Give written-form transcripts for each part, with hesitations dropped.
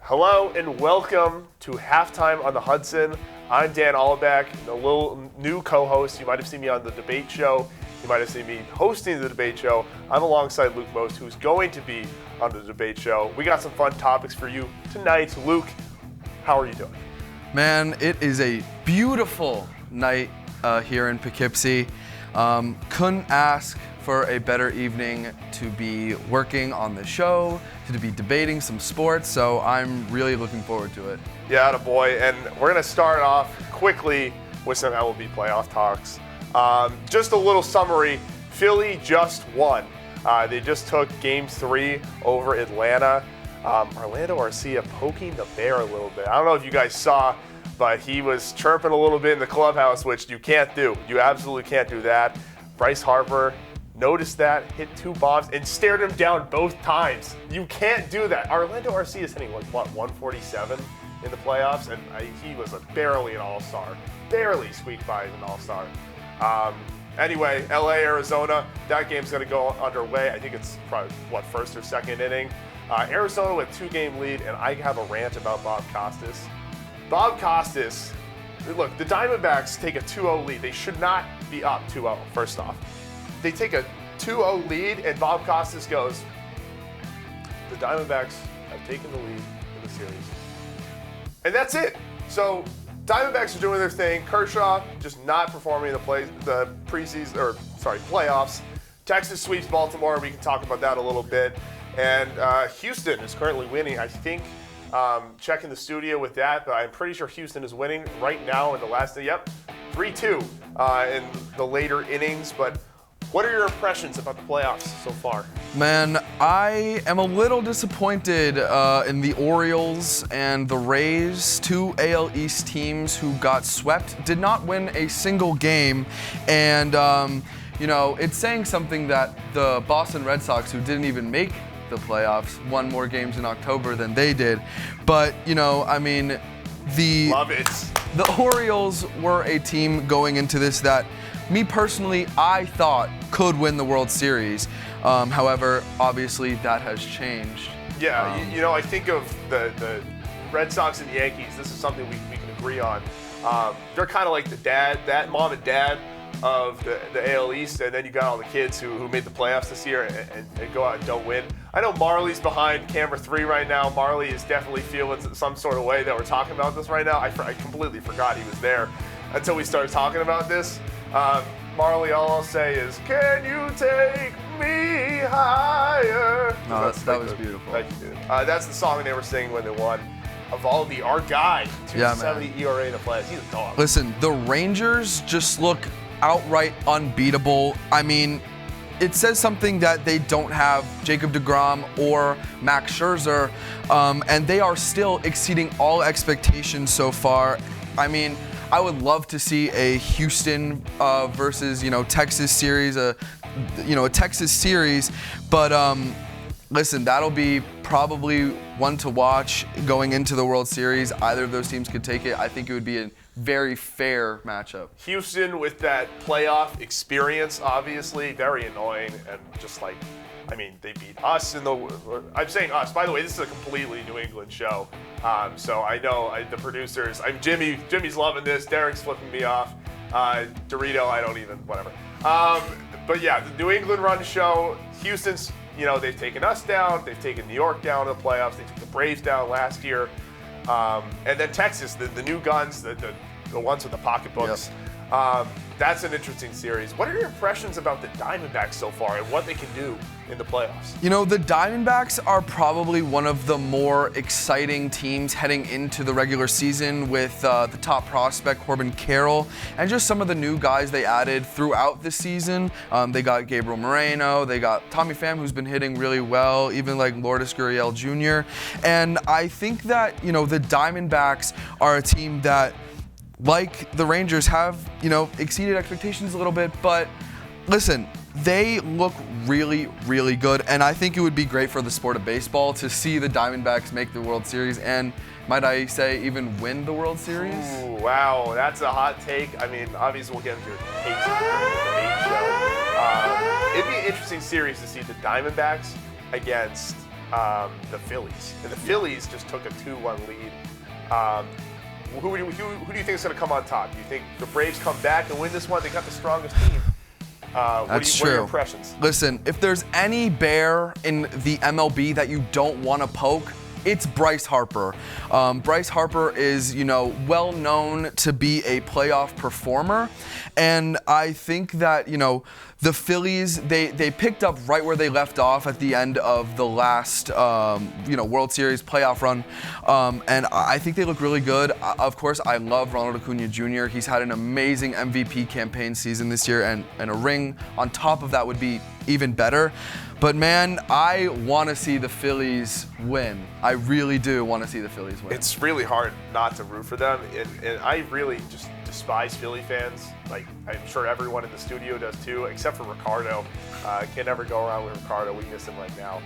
Hello and welcome to Halftime on the Hudson. I'm Dan Aulbach, a little new co-host. You might have seen me on the debate show. You might have seen me hosting the debate show. I'm alongside Luc Most, who's going to be on the debate show. We got some fun topics for you tonight. Luc, how are you doing? Man, it is a beautiful night here in Poughkeepsie. Couldn't ask for a better evening to be working on the show, to be debating some sports, so I'm really looking forward to it. Yeah, attaboy. And we're going to start off quickly with some MLB playoff talks. Just a little summary. Philly just won. They just took Game 3 over Atlanta. Orlando Arcia poking the bear a little bit. I don't know if you guys saw, but he was chirping a little bit in the clubhouse, which you can't do. You absolutely can't do that. Bryce Harper noticed that, hit 2 bombs, and stared him down both times. You can't do that. Orlando Arcia is hitting, 147 in the playoffs, and he was barely an all-star. Barely squeaked by as an all-star. Anyway, LA, Arizona, that game's going to go underway. I think it's probably, first or second inning. Arizona with 2-game lead, and I have a rant about Bob Costas. Bob Costas, look, the Diamondbacks take a 2-0 lead. They should not be up 2-0, first off. They take a 2-0 lead, and Bob Costas goes, the Diamondbacks have taken the lead in the series. And that's it. So Diamondbacks are doing their thing. Kershaw just not performing in the playoffs. Texas sweeps Baltimore. We can talk about that a little bit. And Houston is currently winning. I think, checking the studio with that, but I'm pretty sure Houston is winning right now in the last day. Yep, 3-2 in the later innings. But what are your impressions about the playoffs so far? Man, I am a little disappointed in the Orioles and the Rays, 2 AL East teams who got swept, did not win a single game. And, it's saying something that the Boston Red Sox, who didn't even make the playoffs, won more games in October than they did. But, Love it. The Orioles were a team going into this that, me personally, I thought could win the World Series. However, obviously that has changed. Yeah, I think of the Red Sox and Yankees. This is something we can agree on. They're kind of like that mom and dad of the AL East, and then you got all the kids who made the playoffs this year and go out and don't win. I know Marley's behind camera 3 right now. Marley is definitely feeling some sort of way that we're talking about this right now. I completely forgot he was there until we started talking about this. Marley, all I'll say is, can you take me higher? No, that was beautiful. Thank you, dude. That's the song they were singing when they won. Evaldi, our guy, 2.70 ERA in the playoffs. He's a dog. Listen, the Rangers just look outright unbeatable. I mean, it says something that they don't have Jacob deGrom or Max Scherzer, and they are still exceeding all expectations so far. I mean, I would love to see a Houston versus Texas series, a Texas series, but listen, that'll be probably one to watch going into the World Series. Either of those teams could take it. I think it would be a very fair matchup. Houston with that playoff experience, obviously, very annoying, and just they beat us I'm saying us. By the way, this is a completely New England show. So I know the producers, Jimmy's loving this, Derek's flipping me off. Chiarito, I don't even, whatever. But yeah, the New England run show, Houston's, they've taken us down, they've taken New York down in the playoffs, they took the Braves down last year. And then Texas, the new guns, the ones with the pocketbooks. Yep. That's an interesting series. What are your impressions about the Diamondbacks so far and what they can do in the playoffs? The Diamondbacks are probably one of the more exciting teams heading into the regular season with the top prospect, Corbin Carroll, and just some of the new guys they added throughout the season. They got Gabriel Moreno, they got Tommy Pham, who's been hitting really well, even like Lourdes Gurriel Jr. And I think that, the Diamondbacks are a team that, like the Rangers, have, exceeded expectations a little bit, but listen, they look really, really good, and I think it would be great for the sport of baseball to see the Diamondbacks make the World Series and, might I say, even win the World Series. Ooh, wow, that's a hot take. I mean, obviously we'll get into your takes in the main show. It'd be an interesting series to see the Diamondbacks against the Phillies. And the Phillies just took a 2-1 lead. Who do you think is going to come on top? Do you think the Braves come back and win this one? They got the strongest team. That's true. What are your impressions? Listen, if there's any bear in the MLB that you don't want to poke, it's Bryce Harper. Bryce Harper is, well known to be a playoff performer. And I think that, the Phillies, they picked up right where they left off at the end of the last, World Series playoff run. And I think they look really good. Of course, I love Ronald Acuna Jr. He's had an amazing MVP campaign season this year, and a ring on top of that would be even better. But man, I want to see the Phillies win. I really do want to see the Phillies win. It's really hard not to root for them, and I really just despise Philly fans. Like, I'm sure everyone in the studio does too, except for Ricardo. Can't never go around with Ricardo. We miss him right now.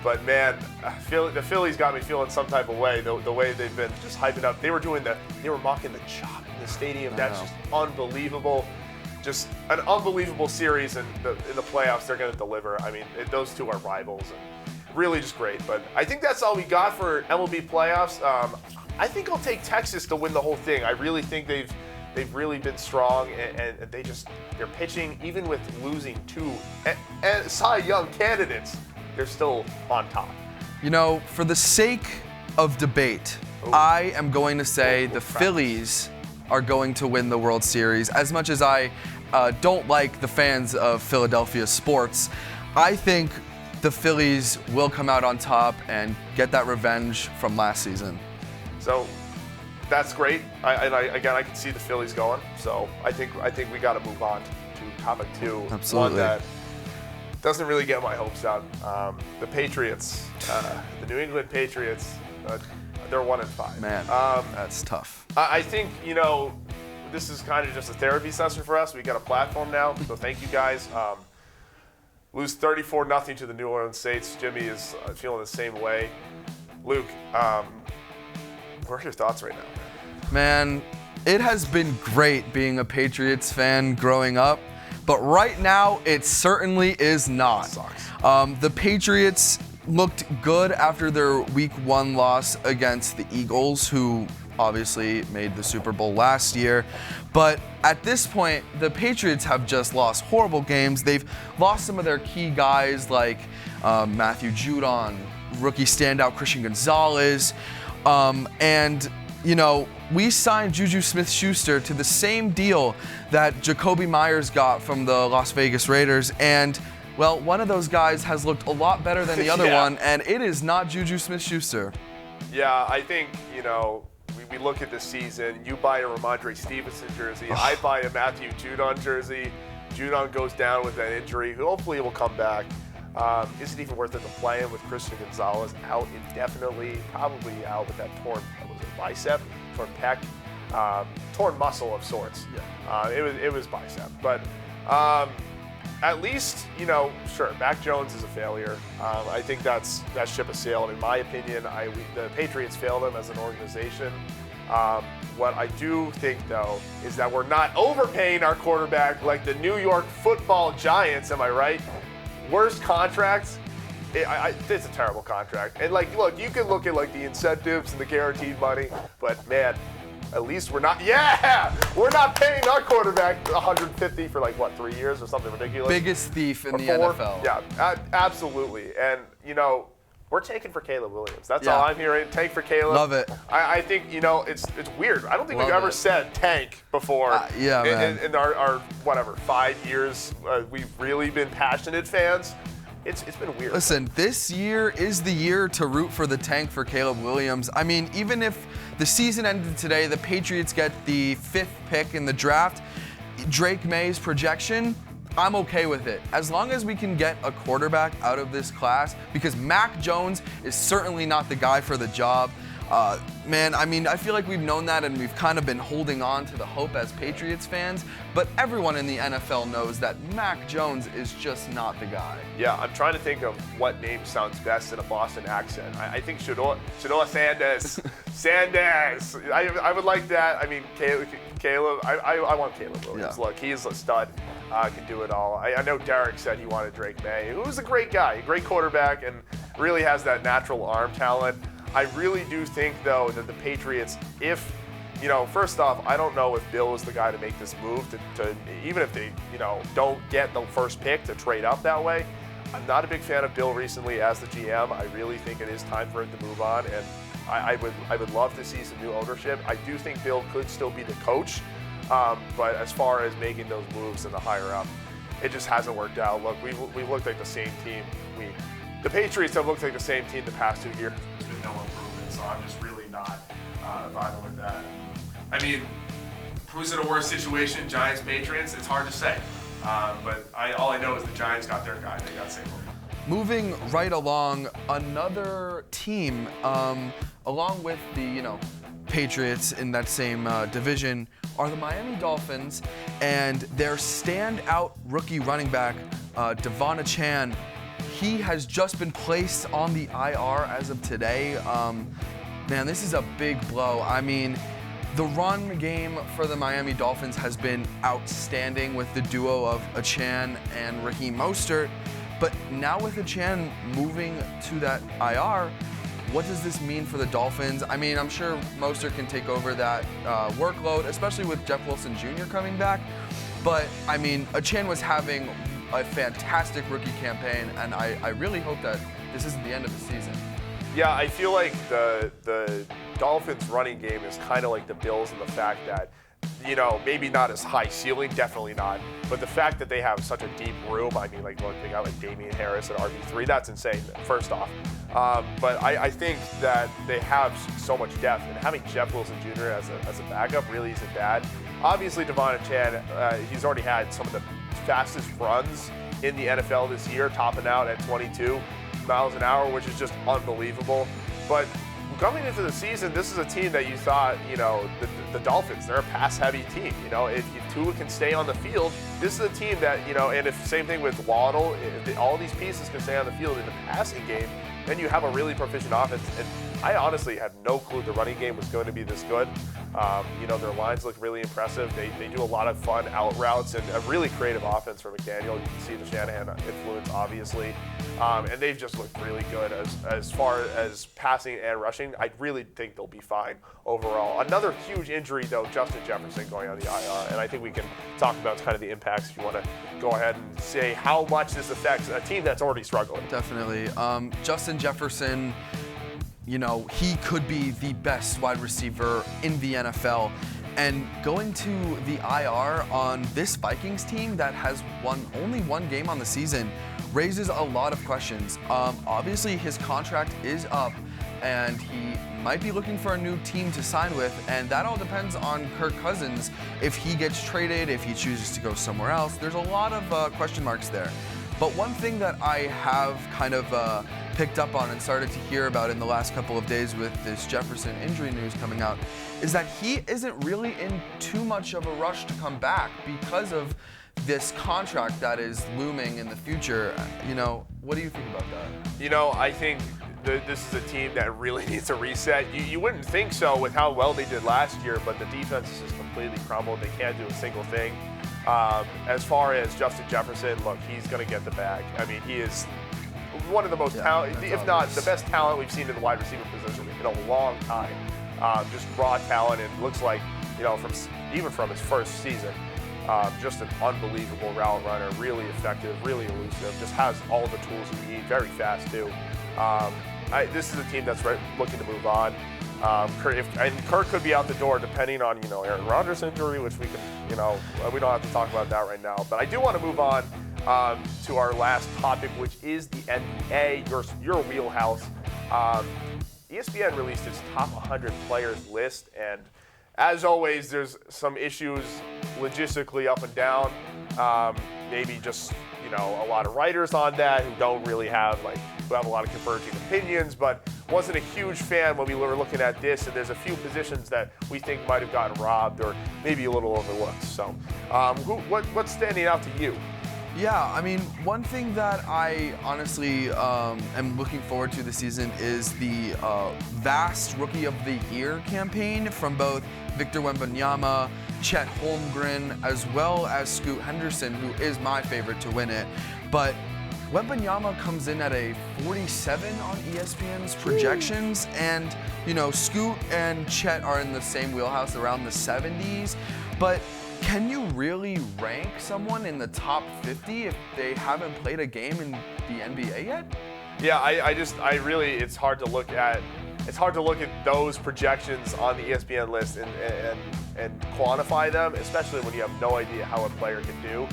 But man, the Phillies got me feeling some type of way. The way they've been just hyping up. They were mocking the chop in the stadium. That's just unbelievable. Just an unbelievable series in the playoffs. They're going to deliver. I mean, those two are rivals, and really just great. But I think that's all we got for MLB playoffs. I think I'll take Texas to win the whole thing. I really think they've really been strong, and they're pitching, even with losing two Cy Young candidates, they're still on top. For the sake of debate, I am going to say the Phillies are going to win the World Series. As much as I don't like the fans of Philadelphia sports, I think the Phillies will come out on top and get that revenge from last season. So that's great. I can see the Phillies going. So I think we got to move on to topic 2. Absolutely. One that doesn't really get my hopes up. The Patriots, the New England Patriots. They're 1-5. Man, that's tough. I think, this is kind of just a therapy session for us. We got a platform now, so thank you guys. Lose 34-0 to the New Orleans Saints. Jimmy is feeling the same way. Luke, what are your thoughts right now? Man, it has been great being a Patriots fan growing up, but right now it certainly is not. Sucks. The Patriots looked good after their Week 1 loss against the Eagles, who obviously made the Super Bowl last year. But at this point, the Patriots have just lost horrible games. They've lost some of their key guys like Matthew Judon, rookie standout Christian Gonzalez. We signed Juju Smith-Schuster to the same deal that Jacoby Myers got from the Las Vegas Raiders. And well, one of those guys has looked a lot better than the other one, and it is not Juju Smith-Schuster. Yeah, I think, we look at this season. You buy a Ramondre Stevenson jersey. I buy a Matthew Judon jersey. Judon goes down with an injury. Hopefully he will come back. Is it even worth it to play him with Christian Gonzalez out indefinitely? Probably out with that torn bicep, torn pec, torn muscle of sorts. Yeah. It was bicep. But at least, sure, Mac Jones is a failure. I think that ship has sailed. In my opinion, the Patriots failed them as an organization. What I do think, though, is that we're not overpaying our quarterback like the New York Football Giants. Am I right? Worst contracts. It's a terrible contract. And look, you can look at the incentives and the guaranteed money, but man, at least we're not paying our quarterback $150 for 3 years or something ridiculous. Biggest thief in the 4. NFL. Yeah, absolutely. And we're taking for Caleb Williams. That's all I'm hearing. Tank for Caleb. Love it. I think it's weird. I don't think we've ever said tank before. Man. In our 5 years, we've really been passionate fans. It's been weird. Listen, this year is the year to root for the tank for Caleb Williams. I mean, even if the season ended today, the Patriots get the 5th pick in the draft, Drake May's projection, I'm okay with it. As long as we can get a quarterback out of this class, because Mac Jones is certainly not the guy for the job. I feel like we've known that and we've kind of been holding on to the hope as Patriots fans, but everyone in the NFL knows that Mac Jones is just not the guy. Yeah, I'm trying to think of what name sounds best in a Boston accent. I think Shador Sanders. Sanders. I would like that. I mean, Caleb. I want Caleb Williams. Yeah. Look, he's a stud. Can do it all. I know Derek said he wanted Drake May, who's a great guy, a great quarterback, and really has that natural arm talent. I really do think, though, that the Patriots, if, first off, I don't know if Bill is the guy to make this move to even if they, don't get the first pick, to trade up that way. I'm not a big fan of Bill recently as the GM. I really think it is time for him to move on, and I would love to see some new ownership. I do think Bill could still be the coach, but as far as making those moves and the higher up, it just hasn't worked out. Look, we've looked like the same team. The Patriots have looked like the same team the past 2 years. There's been no improvement, so I'm just really not vibing with that. I mean, who's in a worse situation, Giants, Patriots? It's hard to say. But all I know is the Giants got their guy. They got Saquon. Moving right along, another team, along with the Patriots in that same division, are the Miami Dolphins, and their standout rookie running back, Devon Chan. He has just been placed on the IR as of today. Man, this is a big blow. I mean, the run game for the Miami Dolphins has been outstanding with the duo of Achan and Raheem Mostert. But now with Achan moving to that IR, what does this mean for the Dolphins? I mean, I'm sure Mostert can take over that workload, especially with Jeff Wilson Jr. coming back. But, I mean, Achan was having a fantastic rookie campaign, and I really hope that this isn't the end of the season. Yeah, I feel like the Dolphins' running game is kind of like the Bills in the fact that, maybe not as high ceiling, definitely not, but the fact that they have such a deep room. I mean, look, they got Damian Harris at RB3. That's insane, first off. But I think that they have so much depth, and having Jeff Wilson Jr. as a backup really isn't bad. Obviously, Devon Chan, he's already had some of the fastest runs in the NFL this year, topping out at 22 miles an hour, which is just unbelievable. But coming into the season, this is a team that you thought, the Dolphins, they're a pass-heavy team. If Tua can stay on the field, this is a team that, and if same thing with Waddle, if all these pieces can stay on the field in the passing game, then you have a really proficient offense. And I honestly had no clue the running game was going to be this good. Their lines look really impressive. They do a lot of fun out routes and a really creative offense for McDaniel. You can see the Shanahan influence, obviously. And they've just looked really good as far as passing and rushing. I really think they'll be fine overall. Another huge injury, though, Justin Jefferson going on the IR. And I think we can talk about kind of the impacts if you want to go ahead and say how much this affects a team that's already struggling. Definitely. Justin Jefferson, he could be the best wide receiver in the NFL. And going to the IR on this Vikings team that has won only one game on the season raises a lot of questions. Obviously, his contract is up, and he might be looking for a new team to sign with, and that all depends on Kirk Cousins. If he gets traded, if he chooses to go somewhere else, there's a lot of question marks there. But one thing that I have kind of picked up on and started to hear about in the last couple of days with this Jefferson injury news coming out is that he isn't really in too much of a rush to come back because of this contract that is looming in the future. What do you think about that? I think this is a team that really needs a reset. You wouldn't think so with how well they did last year, but the defense is just completely crumbled. They can't do a single thing. As far as Justin Jefferson, look, he's going to get the bag. I mean, he is one of the most talented, if not the best talent we've seen in the wide receiver position in a long time. Just raw talent, and looks like, from his first season, just an unbelievable route runner, really effective, really elusive, just has all the tools you need, very fast too. This is a team that's looking to move on. Kirk could be out the door depending on, Aaron Rodgers' injury, which we can, we don't have to talk about that right now. But I do want to move on to our last topic, which is the NBA, your wheelhouse. ESPN released its top 100 players list, and as always, there's some issues logistically up and down. Maybe just, a lot of writers on that who don't really have, who have a lot of converging opinions, but wasn't a huge fan when we were looking at this, and there's a few positions that we think might have gotten robbed or maybe a little overlooked. So what's standing out to you? Yeah, I mean, one thing that I honestly am looking forward to this season is the vast Rookie of the Year campaign from both Victor Wembanyama, Chet Holmgren, as well as Scoot Henderson, who is my favorite to win it. But Wembanyama comes in at a 47 on ESPN's projections, and Scoot and Chet are in the same wheelhouse, around the 70s. But can you really rank someone in the top 50 if they haven't played a game in the NBA yet? Yeah, it's hard to look at. It's hard to look at those projections on the ESPN list and quantify them, especially when you have no idea how a player can do.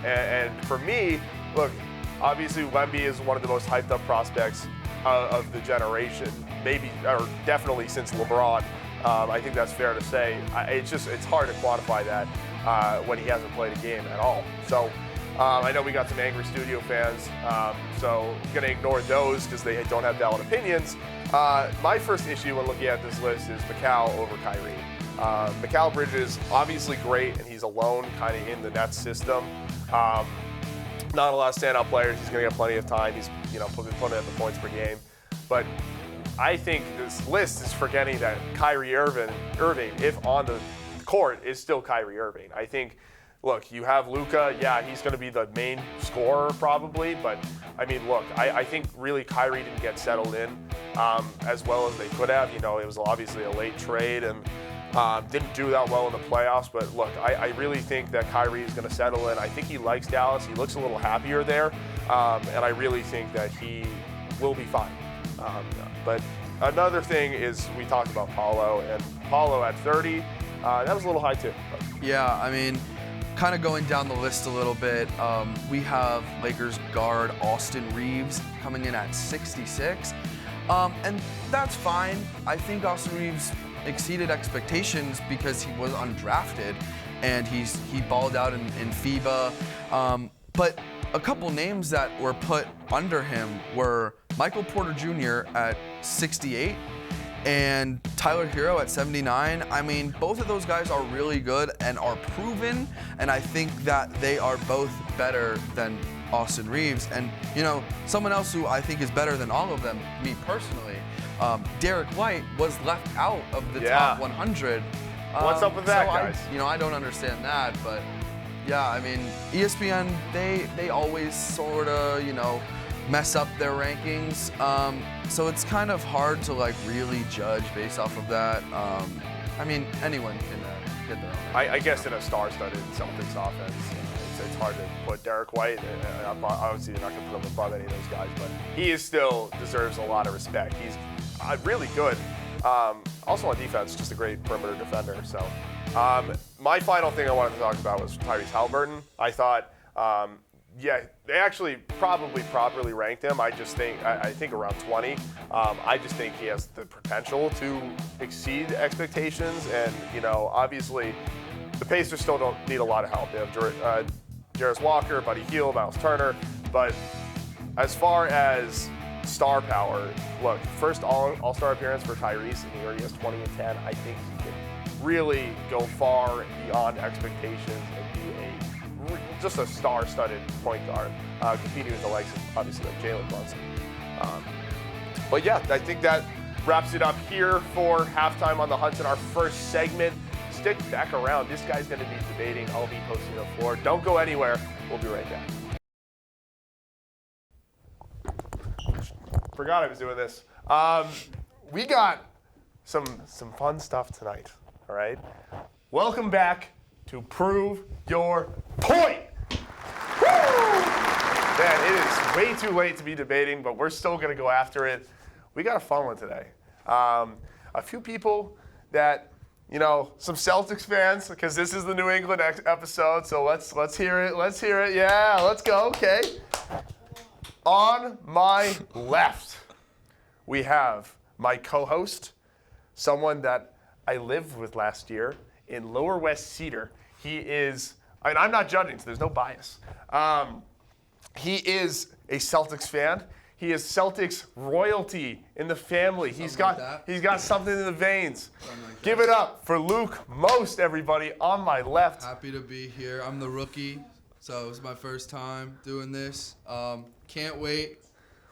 And for me, look, obviously Wemby is one of the most hyped up prospects of the generation, maybe or definitely since LeBron. I think that's fair to say. It's hard to quantify that when he hasn't played a game at all. So I know we got some angry studio fans, so I'm gonna ignore those because they don't have valid opinions. My first issue when looking at this list is Mikal over Kyrie. Mikal Bridges, obviously great, and he's alone kind of in the Nets system. Not a lot of standout players. He's going to get plenty of time. He's putting up the points per game. But I think this list is forgetting that Kyrie Irving, if on the court, is still Kyrie Irving. I think, look, you have Luka. Yeah, he's going to be the main scorer probably. But, I mean, look, I think really Kyrie didn't get settled in as well as they could have. It was obviously a late trade and didn't do that well in the playoffs. But, look, I really think that Kyrie is going to settle in. I think he likes Dallas. He looks a little happier there. And I really think that he will be fine. But another thing is we talked about Paolo. And Paolo at 30, that was a little high too. Yeah, I mean, kind of going down the list a little bit, we have Lakers guard Austin Reeves coming in at 66. And that's fine. I think Austin Reeves exceeded expectations because he was undrafted and he balled out in FIBA. But a couple names that were put under him were Michael Porter Jr. at 68 and Tyler Hero at 79. I mean, both of those guys are really good and are proven, and I think that they are both better than Austin Reeves. And, someone else who I think is better than all of them, me personally, Derek White was left out of the top 100. What's up with that, guys? I don't understand that, but yeah, I mean, ESPN, they always sort of, mess up their rankings. So it's kind of hard to really judge based off of that. I mean, anyone can get their own. I guess in a star-studded Celtics offense, it's hard to put Derek White. Obviously, you're not going to put him above any of those guys, but he still deserves a lot of respect. He's really good. Also on defense, just a great perimeter defender. So my final thing I wanted to talk about was Tyrese Haliburton. I thought, they actually probably properly ranked him. I think around 20. I just think he has the potential to exceed expectations. And, obviously the Pacers still don't need a lot of help. They have Jarris Walker, Buddy Hield, Miles Turner. But as far as star power, look, first all-star appearance for Tyrese, and he already has 20 and 10. I think he can really go far beyond expectations and be just a star-studded point guard, competing with the likes of, obviously, like Jalen Brunson. But yeah, I think that wraps it up here for halftime on the Hudson, our first segment. Stick back around. This guy's going to be debating. I'll be posting the floor. Don't go anywhere. We'll be right back. Forgot I was doing this. We got some fun stuff tonight, all right? Welcome back to Prove Your Point. Woo! Man, it is way too late to be debating, but we're still going to go after it. We got a fun one today. A few people that, some Celtics fans, because this is the New England episode, so let's hear it. Let's hear it. Yeah, let's go. Okay. On my left, we have my co-host, someone that I lived with last year in Lower West Cedar. He is, and I'm not judging, so there's no bias. He is a Celtics fan. He is Celtics royalty in the family. He's got something in the veins. Like Give it up for Luc Most, everybody, on my left. Happy to be here. I'm the rookie, so it's my first time doing this. Can't wait.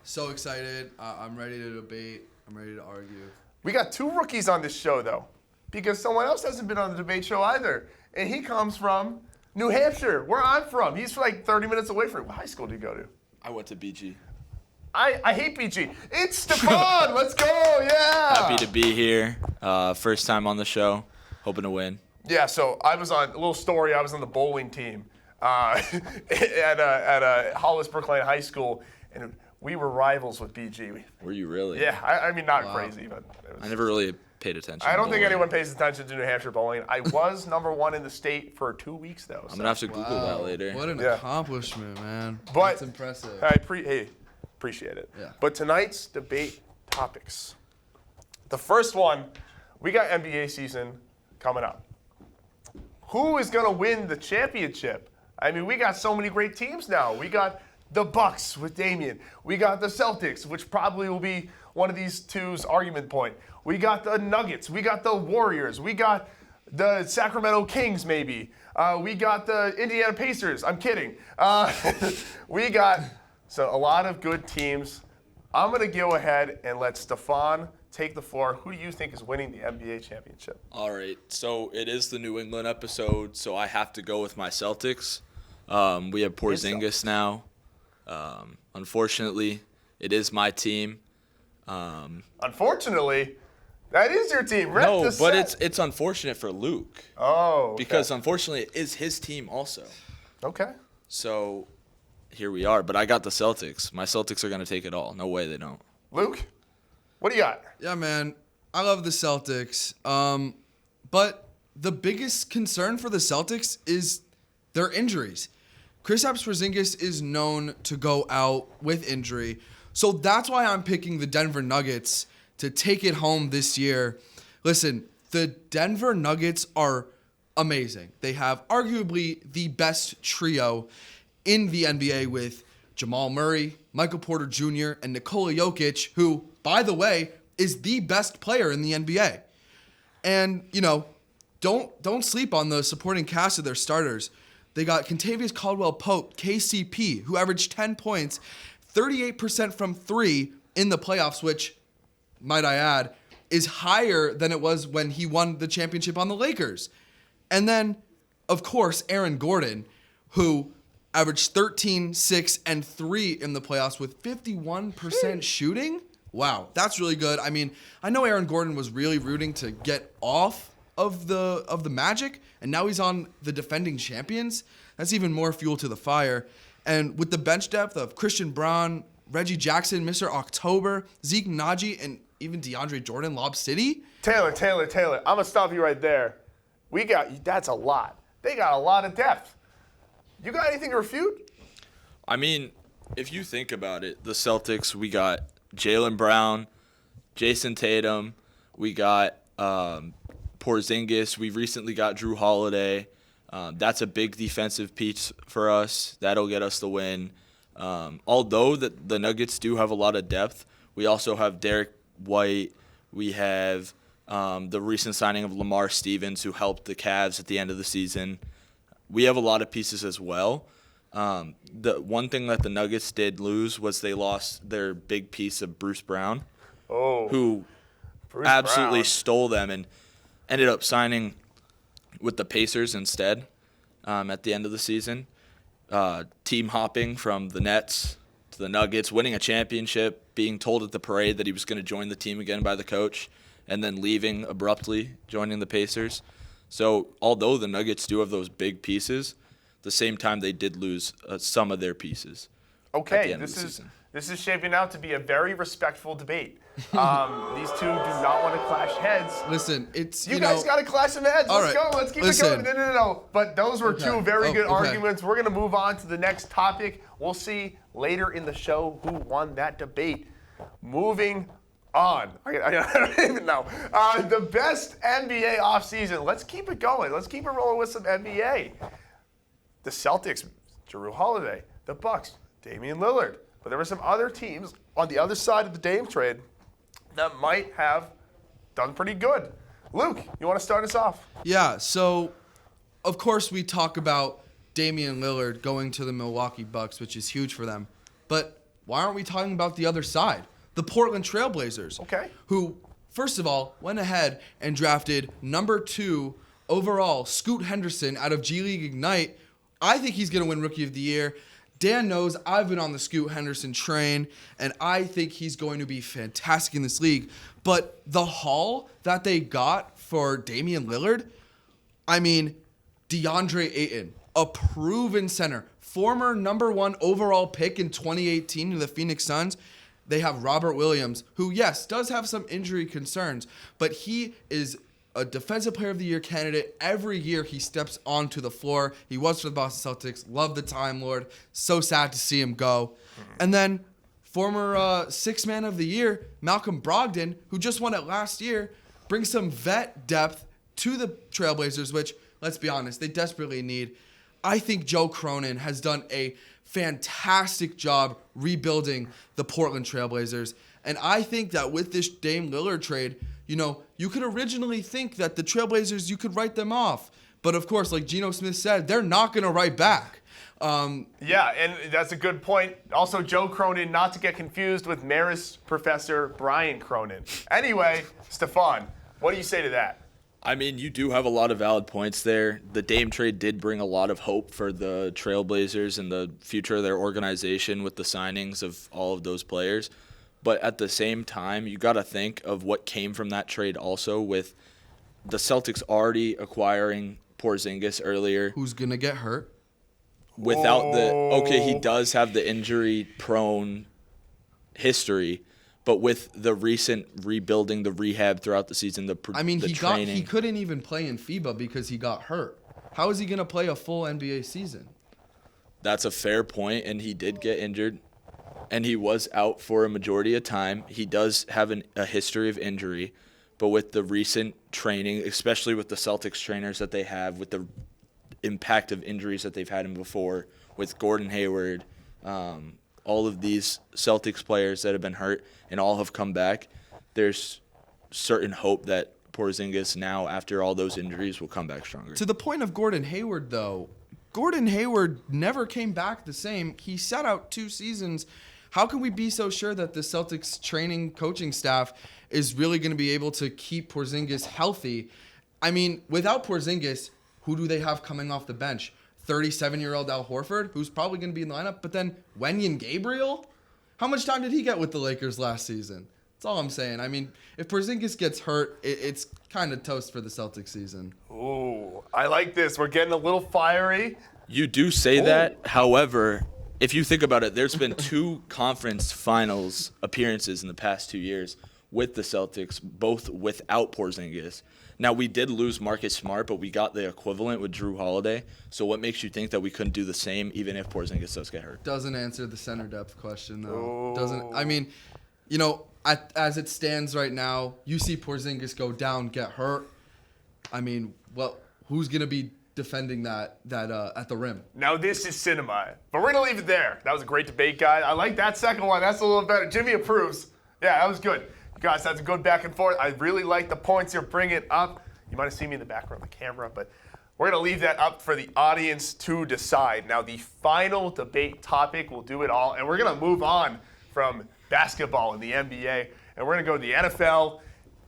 So excited. I'm ready to debate. I'm ready to argue. We got two rookies on this show, though, because someone else hasn't been on the debate show either. And he comes from New Hampshire, where I'm from. He's like 30 minutes away from me. What high school did you go to? I went to BG. I hate BG. It's Stefan. Let's go. Yeah. Happy to be here. First time on the show. Hoping to win. Yeah, so I was on, a little story, I was on the bowling team at Hollis Brookline High School, and we were rivals with BG. Were you really? Yeah, I mean, not crazy, but it was, I never really paid attention. I don't think bowling. anyone pays attention to New Hampshire bowling. I was number 1 in the state for 2 weeks, though. I'm going to have to Google that later. What an accomplishment, man. But That's impressive. I appreciate it. Yeah. But tonight's debate topics. The first one, we got NBA season coming up. Who is going to win the championship? I mean, we got so many great teams now. We got the Bucks with Damian. We got the Celtics, which probably will be one of these two's argument point. We got the Nuggets. We got the Warriors. We got the Sacramento Kings, maybe. We got the Indiana Pacers. I'm kidding. We got a lot of good teams. I'm going to go ahead and let Stefan take the floor. Who do you think is winning the NBA championship? All right, so it is the New England episode, so I have to go with my Celtics. We have Porzingis now. Unfortunately, it is my team. Unfortunately, that is your team. No, but it's unfortunate for Luke. Oh, okay. Because unfortunately, it is his team also. Okay. So here we are, but I got the Celtics. My Celtics are going to take it all. No way they don't. Luke, what do you got? Yeah, man. I love the Celtics. But the biggest concern for the Celtics is their injuries. Kristaps Porzingis is known to go out with injury. So that's why I'm picking the Denver Nuggets to take it home this year. Listen, the Denver Nuggets are amazing. They have arguably the best trio in the NBA with Jamal Murray, Michael Porter Jr., and Nikola Jokic, who, by the way, is the best player in the NBA. And, don't sleep on the supporting cast of their starters. They got Kentavious Caldwell-Pope, KCP, who averaged 10 points, 38% from 3 in the playoffs, which, might I add, is higher than it was when he won the championship on the Lakers. And then, of course, Aaron Gordon, who averaged 13, 6, and 3 in the playoffs with 51% shooting. Wow, that's really good. I mean, I know Aaron Gordon was really rooting to get off of the Magic, and now he's on the defending champions. That's even more fuel to the fire. And with the bench depth of Christian Braun, Reggie Jackson, Mr. October, Zeke Naji, and even DeAndre Jordan, Lob City. Taylor, I'm going to stop you right there. That's a lot. They got a lot of depth. You got anything to refute? I mean, if you think about it, the Celtics, we got Jaylen Brown, Jason Tatum, we got Porzingis, we recently got Drew Holiday. That's a big defensive piece for us. That'll get us the win. Although the Nuggets do have a lot of depth, we also have Derek White. We have the recent signing of Lamar Stevens, who helped the Cavs at the end of the season. We have a lot of pieces as well. The one thing that the Nuggets did lose was they lost their big piece of Bruce Brown, who Bruce absolutely Brown. stole them and ended up signing with the Pacers instead at the end of the season. Team hopping from the Nets to the Nuggets, winning a championship, being told at the parade that he was going to join the team again by the coach, and then leaving abruptly, joining the Pacers. So although the Nuggets do have those big pieces, at the same time they did lose some of their pieces. Okay, of the season. This is shaping out to be a very respectful debate. These two do not want to clash heads. Listen, it's You guys got to clash some heads. All Let's right. go. Let's keep Listen. it going. No. But those were two very good okay. arguments. We're going to move on to the next topic. We'll see later in the show who won that debate. Moving on. I don't even know. The best NBA offseason. Let's keep it going. Let's keep it rolling with some NBA. The Celtics, Jrue Holiday. The Bucks, Damian Lillard. But there were some other teams on the other side of the Dame trade that might have done pretty good. Luke, you want to start us off? Yeah, so of course we talk about Damian Lillard going to the Milwaukee Bucks, which is huge for them. But why aren't we talking about the other side? The Portland Trailblazers. Okay. Who, first of all, went ahead and drafted number 2 overall Scoot Henderson out of G League Ignite, I think he's going to win Rookie of the Year. Dan knows I've been on the Scoot Henderson train, and I think he's going to be fantastic in this league. But the haul that they got for Damian Lillard, I mean, DeAndre Ayton, a proven center, former number 1 overall pick in 2018 to the Phoenix Suns. They have Robert Williams, who, yes, does have some injury concerns, but he is a Defensive Player of the Year candidate. Every year he steps onto the floor. He was for the Boston Celtics. Love the Time Lord. So sad to see him go. And then former Sixth Man of the Year, Malcolm Brogdon, who just won it last year, brings some vet depth to the Trailblazers, which, let's be honest, they desperately need. I think Joe Cronin has done a fantastic job rebuilding the Portland Trailblazers. And I think that with this Dame Lillard trade, you could originally think that the Trailblazers, you could write them off. But of course, like Geno Smith said, they're not going to write back. Yeah, and that's a good point. Also, Joe Cronin, not to get confused with Marist Professor Brian Cronin. Anyway, Stefan, what do you say to that? I mean, you do have a lot of valid points there. The Dame trade did bring a lot of hope for the Trailblazers and the future of their organization with the signings of all of those players. But at the same time, you got to think of what came from that trade also, with the Celtics already acquiring Porzingis earlier. Who's going to get hurt? Without he does have the injury-prone history. But with the recent rebuilding, the rehab throughout the season, the training. He couldn't even play in FIBA because he got hurt. How is he going to play a full NBA season? That's a fair point, and he did get injured, and he was out for a majority of time. He does have a history of injury, but with the recent training, especially with the Celtics trainers that they have, with the impact of injuries that they've had him before, with Gordon Hayward, all of these Celtics players that have been hurt and all have come back, there's certain hope that Porzingis now, after all those injuries, will come back stronger. To the point of Gordon Hayward, though, Gordon Hayward never came back the same. He sat out 2 seasons. How can we be so sure that the Celtics training coaching staff is really going to be able to keep Porzingis healthy? I mean, without Porzingis, who do they have coming off the bench? 37-year-old Al Horford, who's probably going to be in the lineup, but then Wenyen Gabriel? How much time did he get with the Lakers last season? That's all I'm saying. I mean, if Porzingis gets hurt, it's kind of toast for the Celtics season. Ooh, I like this. We're getting a little fiery. You do say that. However, if you think about it, there's been 2 conference finals appearances in the past 2 years with the Celtics, both without Porzingis. Now, we did lose Marcus Smart, but we got the equivalent with Drew Holiday. So what makes you think that we couldn't do the same even if Porzingis does get hurt? Doesn't answer the center depth question, though. Oh. Doesn't. I mean, as it stands right now, you see Porzingis go down, get hurt. I mean, well, who's going to be defending that at the rim? Now, this is cinema, but we're going to leave it there. That was a great debate, guys. I like that second one. That's a little better. Jimmy approves. Yeah, that was good. Guys, that's a good back and forth. I really like the points you're bringing up. You might have seen me in the background of the camera, but we're going to leave that up for the audience to decide. Now, the final debate topic, we'll do it all, and we're going to move on from basketball and the NBA, and we're going to go to the NFL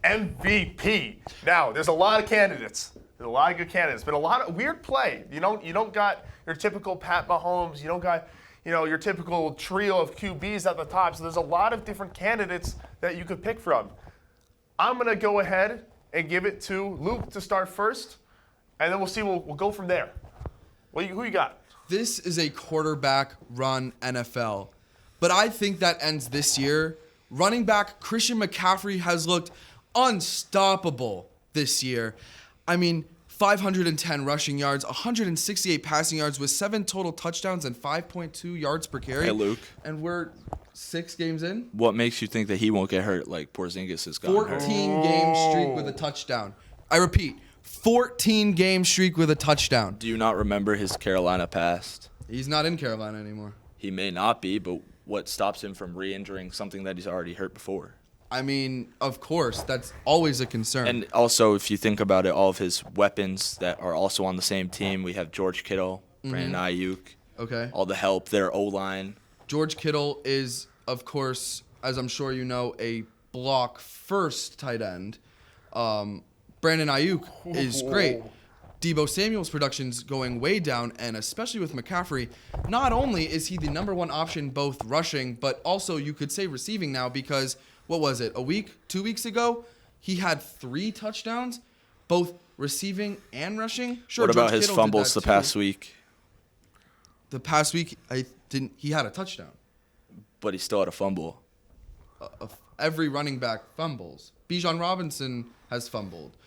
MVP. Now, there's a lot of candidates. There's a lot of good candidates, but a lot of weird play. You don't got your typical Pat Mahomes. You don't got your typical trio of QBs at the top. So there's a lot of different candidates that you could pick from. I'm going to go ahead and give it to Luke to start first, and then we'll see. We'll go from there. Who you got? This is a quarterback-run NFL, but I think that ends this year. Running back Christian McCaffrey has looked unstoppable this year. I mean, 510 rushing yards, 168 passing yards with 7 total touchdowns and 5.2 yards per carry. Hey, Luke. And we're 6 games in. What makes you think that he won't get hurt like Porzingis has gotten hurt? 14-game streak with a touchdown. I repeat, 14-game streak with a touchdown. Do you not remember his Carolina past? He's not in Carolina anymore. He may not be, but what stops him from re-injuring something that he's already hurt before? I mean, of course, that's always a concern. And also, if you think about it, all of his weapons that are also on the same team, we have George Kittle, Brandon Ayuk, Okay. all the help, their O-line. George Kittle is, of course, as I'm sure you know, a block first tight end. Brandon Ayuk is great. Deebo Samuel's production's going way down, and especially with McCaffrey, not only is he the number one option both rushing, but also you could say receiving now because, what was it, 2 weeks ago? He had 3 touchdowns, both receiving and rushing. Sure, What about George his Kittle did fumbles that the past week? The past week, he had a touchdown. But he still had a fumble. Every running back fumbles. Bijan Robinson has fumbled.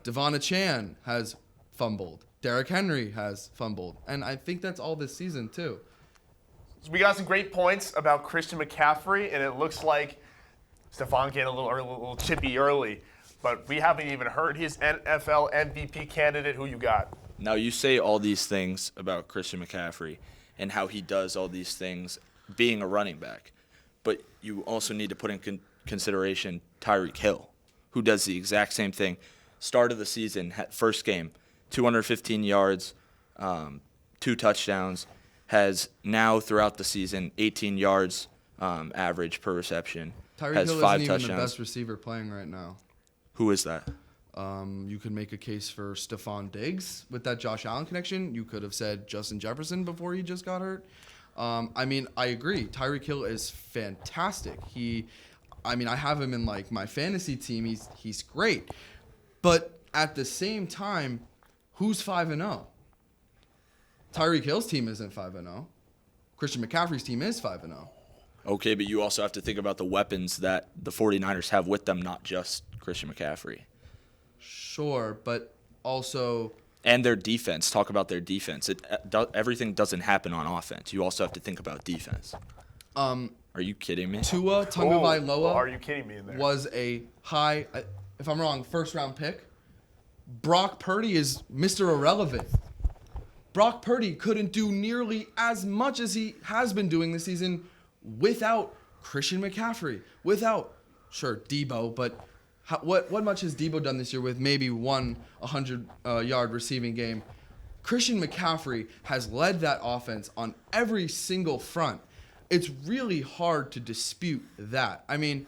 Devon Chan has fumbled. Derrick Henry has fumbled. And I think that's all this season, too. So we got some great points about Christian McCaffrey, and it looks like Stefan getting a little chippy early. But we haven't even heard his NFL MVP candidate. Who you got? Now, you say all these things about Christian McCaffrey and how he does all these things being a running back. But you also need to put in consideration Tyreek Hill, who does the exact same thing. Start of the season, first game, 215 yards, 2 touchdowns, has now throughout the season 18 yards average per reception. Tyreek has Hill 5 isn't touchdowns. even the best receiver playing right now. Who is that? You could make a case for Stephon Diggs with that Josh Allen connection. You could have said Justin Jefferson before he just got hurt. I agree. Tyreek Hill is fantastic. I have him in like my fantasy team. He's great. But at the same time, who's 5-0? Tyreek Hill's team isn't 5-0. Christian McCaffrey's team is 5-0. Okay, but you also have to think about the weapons that the 49ers have with them, not just Christian McCaffrey. Sure, but also... And their defense. Talk about their defense. Everything doesn't happen on offense. You also have to think about defense. Are you kidding me? Tua Tagovailoa are you kidding me in there? was a high, if I'm wrong, first-round pick. Brock Purdy is Mr. Irrelevant. Brock Purdy couldn't do nearly as much as he has been doing this season without Christian McCaffrey, without, sure, Debo, but what much has Debo done this year with maybe one 100-yard receiving game? Christian McCaffrey has led that offense on every single front. It's really hard to dispute that. I mean,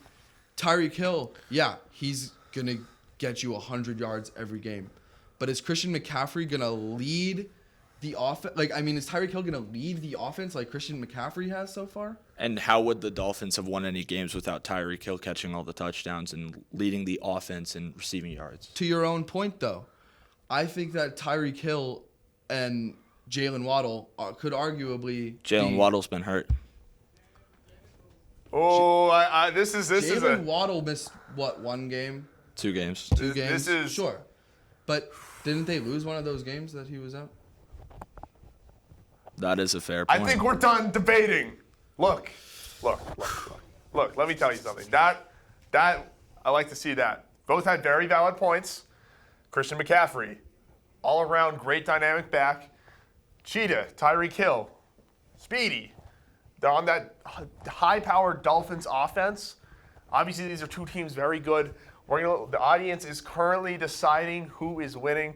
Tyreek Hill, yeah, he's going to get you 100 yards every game. But is Christian McCaffrey going to lead the offense? Is Tyreek Hill going to lead the offense like Christian McCaffrey has so far? And how would the Dolphins have won any games without Tyreek Hill catching all the touchdowns and leading the offense in receiving yards? To your own point, though, I think that Tyreek Hill and Jalen Waddle could arguably Jalen Waddle's been hurt. Oh, this is Jalen Waddle missed, what, 1 game? 2 games. 2 games? This is... Sure. But didn't they lose one of those games that he was out? That is a fair point. I think we're done debating. Look, let me tell you something. That I like to see that. Both had very valid points. Christian McCaffrey, all around great dynamic back. Cheetah, Tyreek Hill, Speedy. They're on that high-powered Dolphins offense. Obviously, these are 2 teams very good. The audience is currently deciding who is winning.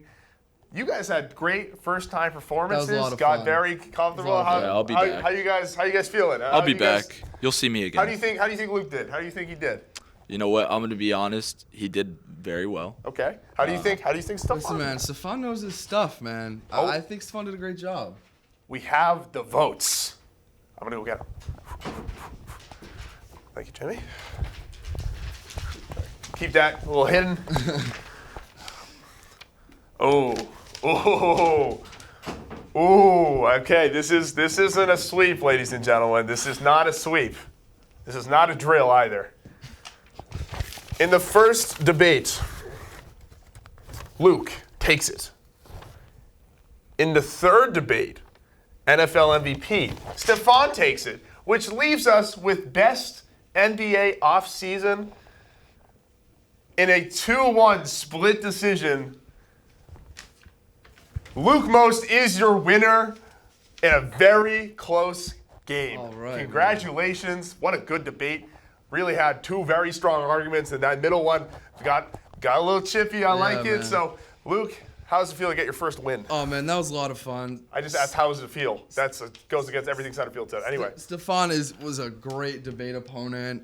You guys had great first-time performances. That was a lot of got fun. very comfortable. I'll be back. How you guys feeling? I'll be back. You'll see me again. How do you think Luke did? How do you think he did? You know what? I'm going to be honest. He did very well. Okay. How do you think Stefan? Listen, man, Stefan knows his stuff, man. Oh. I think Stefan did a great job. We have the votes. I'm gonna go get them. Thank you, Jimmy. Keep that a little hidden. Okay. This isn't a sweep, ladies and gentlemen. This is not a sweep. This is not a drill either. In the first debate, Luke takes it. In the third debate, NFL MVP, Stefan takes it, which leaves us with best NBA offseason in a 2-1 split decision. Luc Most is your winner in a very close game. All right, congratulations. What a good debate. Really had 2 very strong arguments, and that middle one got a little chippy. I like it. Man. So, Luke, how does it feel to get your first win? Oh, man, that was a lot of fun. I just asked how does it feel. Goes against everything Center Field said. Anyway. Stefan was a great debate opponent.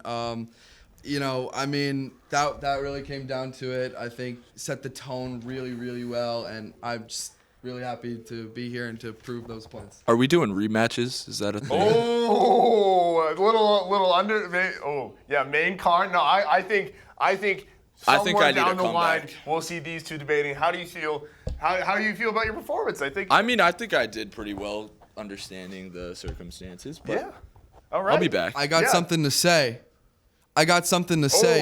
you know, I mean, that really came down to it. I think set the tone really, really well, and I'm just really happy to be here and to prove those points. Are we doing rematches? Is that a thing? Oh, a little under. Oh, yeah, main card. No, I think somewhere I need down a the line comeback. we'll see these two debating. How do you feel? How do you feel about your performance? I think. I mean, I think I did pretty well understanding the circumstances, but Yeah. All right. I'll be back. I got Yeah. something to say.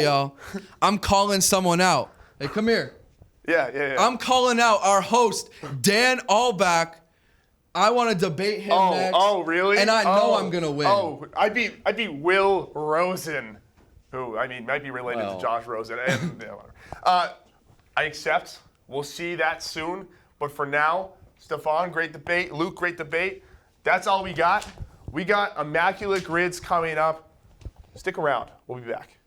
Y'all. I'm calling someone out. Hey, come here. Yeah. I'm calling out our host, Dan Aulbach. I want to debate him next. Oh, really? And I know I'm gonna win. Oh, I beat Will Rosen, who I mean might be related to Josh Rosen. And, yeah, whatever. I accept. We'll see that soon. But for now, Stefan, great debate. Luke, great debate. That's all we got. We got Immaculate Grids coming up. Stick around. We'll be back.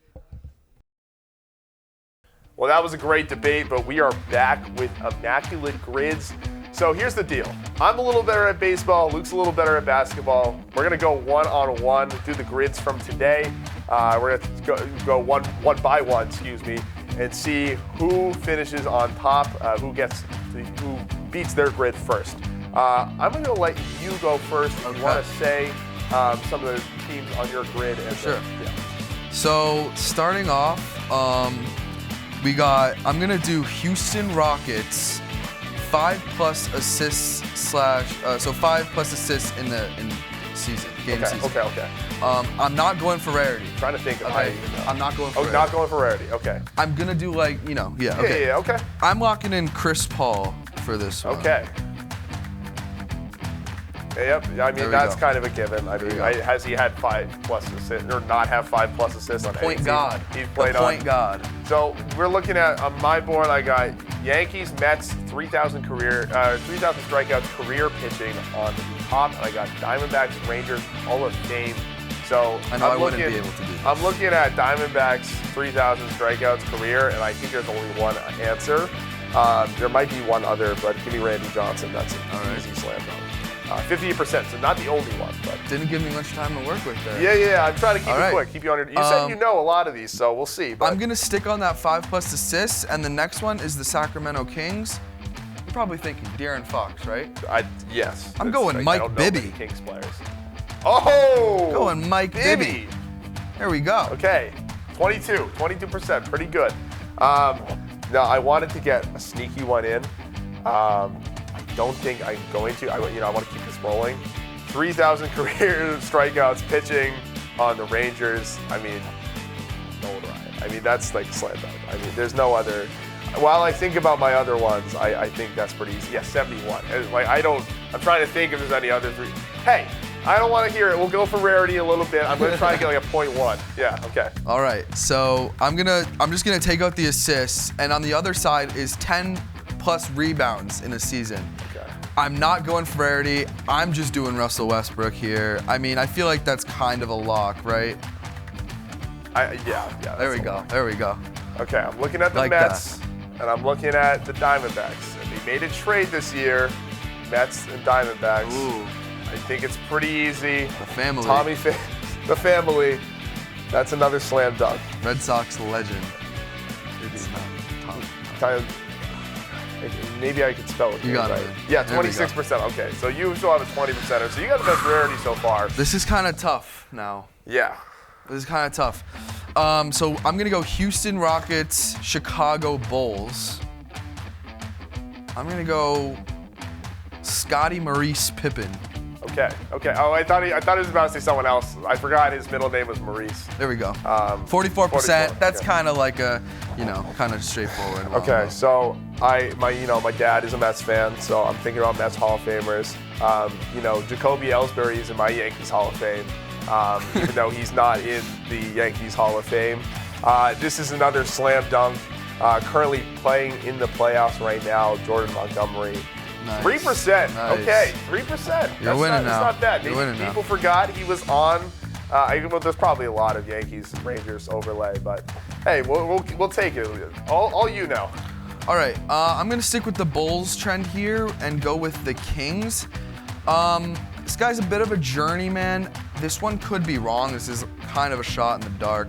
Well, that was a great debate, but we are back with Immaculate Grids. So here's the deal. I'm a little better at baseball. Luke's a little better at basketball. We're going to go one-on-one, do the grids from today. We're going to go one by one, and see who finishes on top, who beats their grid first. I'm going to let you go first. I want to say some of the teams on your grid. And Sure. Yeah. So starting off, I'm gonna do Houston Rockets, 5+ assists so 5+ assists in season. Okay. I'm not going for rarity. Trying to think of how you even know. I'm not going for Oh, rarity. not going for rarity. Okay. I'm gonna do okay. Yeah, okay. I'm locking in Chris Paul for this one. Okay. Yep. I mean, we that's go. kind of a given. I mean, has he had 5+ assists or not have 5+ assists on any Point team guard. he's played the point on? guard. So we're looking at on my board. I got Yankees, Mets, 3,000 strikeouts career pitching on the top, and I got Diamondbacks, Rangers, Hall of Fame. So I know I wouldn't be able to do this. I'm looking at Diamondbacks, 3,000 strikeouts career, and I think there's only one answer. There might be one other, but give me Randy Johnson. That's an easy slam dunk. 58%, so not the only one, but Didn't give me much time to work with there. yeah. I'm trying to keep All it right. quick, keep you on your. You said you know a lot of these, so we'll see. But I'm gonna stick on that 5+ assists, and the next one is the Sacramento Kings. You're probably thinking De'Aaron Fox, right? Yes. I'm It's going like, Mike I don't know Bibby. many Kings players. Oh! Going Mike Bibby. There we go. Okay, 22%, pretty good. Now I wanted to get a sneaky one in. I don't think I'm going to. I want to keep this rolling. 3,000 career strikeouts pitching on the Rangers. I mean, Nolan Ryan. I mean, that's like slam dunk. I mean, there's no other. While I think about my other ones, I think that's pretty easy. Yeah, 71. I'm trying to think if there's any other three. Hey, I don't want to hear it. We'll go for rarity a little bit. I'm going to try to get like a 0.1. Yeah, okay. All right, so I'm just gonna take out the assists, and on the other side is 10+ rebounds in a season. Okay. I'm not going for rarity. I'm just doing Russell Westbrook here. I mean, I feel like that's kind of a lock, right? Yeah. There we go. There we go. Okay, I'm looking at the Like Mets, and I'm looking at the Diamondbacks. And they made a trade this year, Mets and Diamondbacks. Ooh, I think it's pretty easy. the family. The family. That's another slam dunk. Red Sox legend. It's not Tom. Maybe I could spell it. You got it, right. man. Yeah, There we go. 26%. Okay, so you still have a 20%er. So you got the best rarity so far. This is kind of tough now. Yeah. This is kind of tough. So I'm gonna go Houston Rockets, Chicago Bulls. I'm gonna go Scotty Maurice Pippen. Okay. Oh, I thought he was about to say someone else. I forgot his middle name was Maurice. There we go. 44%. 44, That's okay. kind of like a, kind of straightforward. Okay, so my dad is a Mets fan, so I'm thinking about Mets Hall of Famers. Jacoby Ellsbury is in my Yankees Hall of Fame, even though he's not in the Yankees Hall of Fame. This is another slam dunk. Currently playing in the playoffs right now, Jordan Montgomery. Nice. 3%. Nice. Okay, 3%. You're winning now. That's not bad. You're winning now. People forgot he was on. There's probably a lot of Yankees Rangers overlay, but hey, we'll take it. All you know. All right, I'm gonna stick with the Bulls trend here and go with the Kings. This guy's a bit of a journeyman. This one could be wrong. This is kind of a shot in the dark.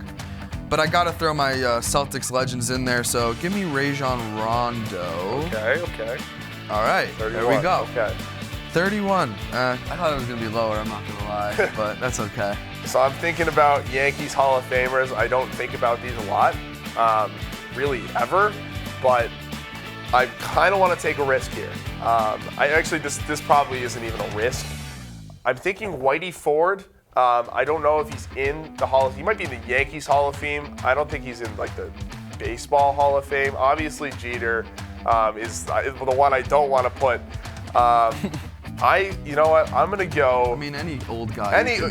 But I gotta throw my Celtics legends in there, so give me Rajon Rondo. Okay. All right, 31. there we go. Okay. 31. I thought it was gonna be lower, I'm not gonna lie, but that's okay. So I'm thinking about Yankees Hall of Famers. I don't think about these a lot, really ever, but I kind of want to take a risk here. This probably isn't even a risk. I'm thinking Whitey Ford. I don't know if he's in the Hall of Fame. He might be in the Yankees Hall of Fame. I don't think he's in like the Baseball Hall of Fame. Obviously Jeter is the one I don't want to put. You know what? I'm gonna go. I mean, any old guy. Any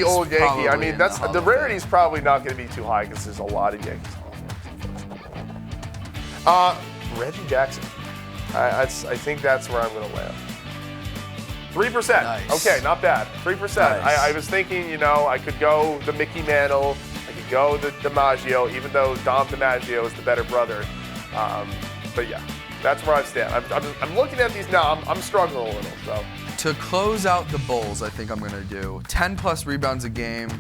old Yankee. I mean, that's the rarity's probably not going to be too high because there's a lot of Yankees Hall of Famers. Reggie Jackson. I think that's where I'm going to land. 3%. Nice. Okay, not bad. 3%. Nice. I was thinking, I could go the Mickey Mantle. I could go the DiMaggio, even though Dom DiMaggio is the better brother. But yeah, that's where I stand. I'm looking at these now. I'm struggling a little. So. To close out the Bulls, I think I'm gonna do 10 plus rebounds a game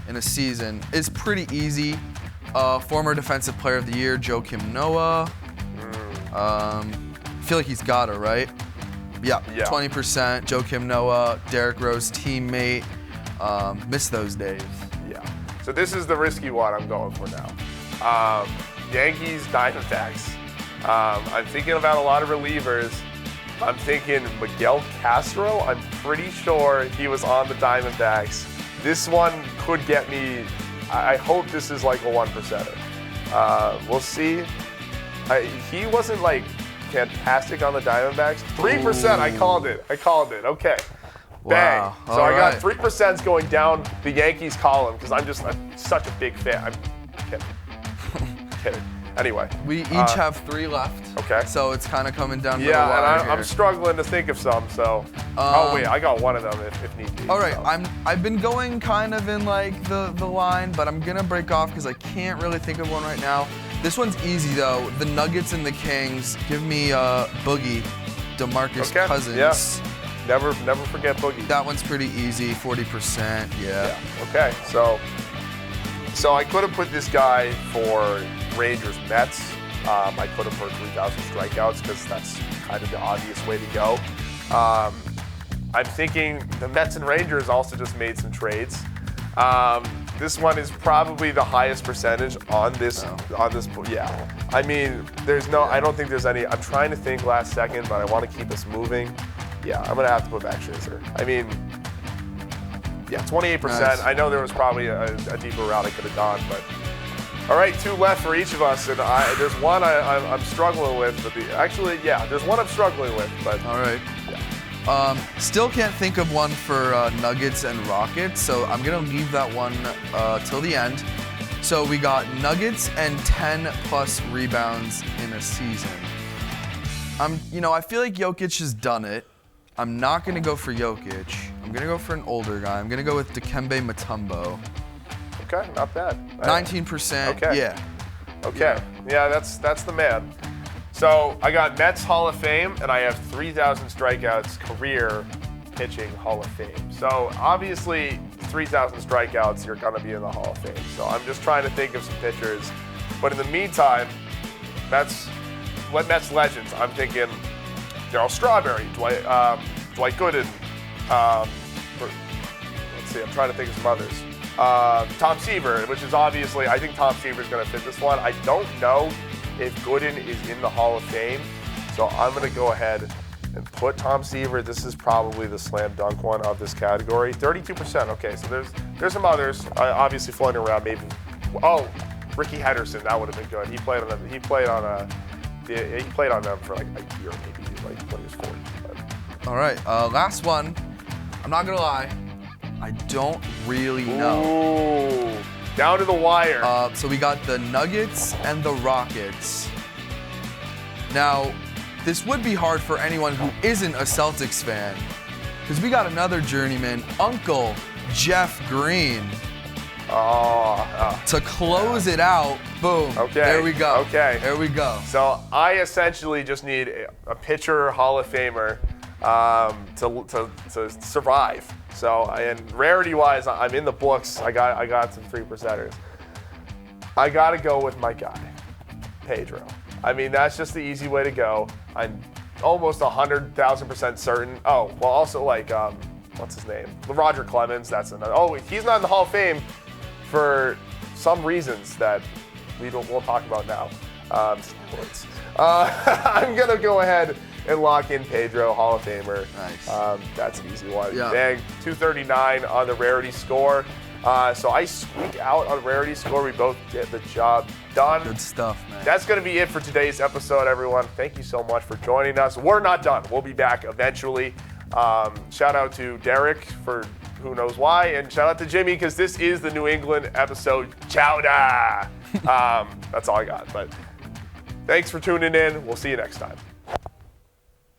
in a season is pretty easy. Former Defensive Player of the Year, Joakim Noah. Feel like he's got it, right? Yeah. 20%. Joakim Noah, Derrick Rose teammate. Miss those days. Yeah. So this is the risky one I'm going for now. Yankees, Diamondbacks. I'm thinking about a lot of relievers. I'm thinking Miguel Castro. I'm pretty sure he was on the Diamondbacks. This one could get me. I hope this is like a 1%er. We'll see. He wasn't like fantastic on the Diamondbacks. 3%. I called it. Okay. Bang. Wow. So I got 3% going down the Yankees column because I'm such a big fan. I'm kidding. Anyway. We each have 3 left. Okay. So it's kind of coming down to the Yeah, wire and I'm struggling to think of some. So. Wait, I got one of them if need be. All right, so. I've been going kind of in like the line, but I'm gonna break off because I can't really think of one right now. This one's easy though. The Nuggets and the Kings. Give me Boogie, DeMarcus Cousins. Yeah. Never forget Boogie. That one's pretty easy, 40%. Yeah. Okay, so I could have put this guy for Rangers Mets. I could have put 3,000 strikeouts because that's kind of the obvious way to go. I'm thinking the Mets and Rangers also just made some trades. This one is probably the highest percentage on this. Yeah. I mean, I don't think there's any. I'm trying to think last second, but I want to keep us moving. Yeah, I'm gonna have to put Max Scherzer. I mean, yeah, 28%. Nice. I know there was probably a deeper route I could have gone, but all right, 2 left for each of us, and there's one I'm struggling with. But there's one I'm struggling with. But all right. Still can't think of one for Nuggets and Rockets, so I'm gonna leave that one till the end. So we got Nuggets and 10 plus rebounds in a season. I feel like Jokic has done it. I'm not gonna go for Jokic. I'm gonna go for an older guy. I'm gonna go with Dikembe Mutombo. Okay, not bad. 19%. Okay. Yeah. Okay. Yeah, that's the man. So I got Mets Hall of Fame, and I have 3,000 strikeouts career pitching Hall of Fame. So obviously, 3,000 strikeouts, you're gonna be in the Hall of Fame. So I'm just trying to think of some pitchers. But in the meantime, Mets legends. I'm thinking Darryl Strawberry, Dwight Gooden. Let's see, I'm trying to think of some others. Tom Seaver, which is obviously, I think Tom Seaver is going to fit this one. I don't know if Gooden is in the Hall of Fame, so I'm going to go ahead and put Tom Seaver. This is probably the slam dunk one of this category. 32%. Okay, so there's some others obviously floating around. Maybe Ricky Henderson, that would have been good. He played on them. He played on them for like a year, maybe like when he was 40. But. All right, last one. I'm not gonna lie, I don't really know. Ooh, down to the wire. So we got the Nuggets and the Rockets. Now, this would be hard for anyone who isn't a Celtics fan, because we got another journeyman, Uncle Jeff Green. To close it out, boom. Okay. There we go. Okay. There we go. So I essentially just need a pitcher Hall of Famer to survive. So, and rarity-wise, I'm in the books. I got some 3%ers. I got to go with my guy, Pedro. I mean, that's just the easy way to go. I'm almost 100,000% certain. Oh, well, also like, what's his name? Roger Clemens. That's another. Oh, he's not in the Hall of Fame for some reasons that we'll talk about now. I'm going to go ahead and lock in Pedro, Hall of Famer. Nice. That's an easy one. Yeah. Dang, 239 on the rarity score. So I squeak out on the rarity score. We both get the job done. Good stuff, man. That's going to be it for today's episode, everyone. Thank you so much for joining us. We're not done. We'll be back eventually. Shout out to Derek for who knows why, and shout out to Jimmy because this is the New England episode. Chowda! That's all I got. But thanks for tuning in. We'll see you next time.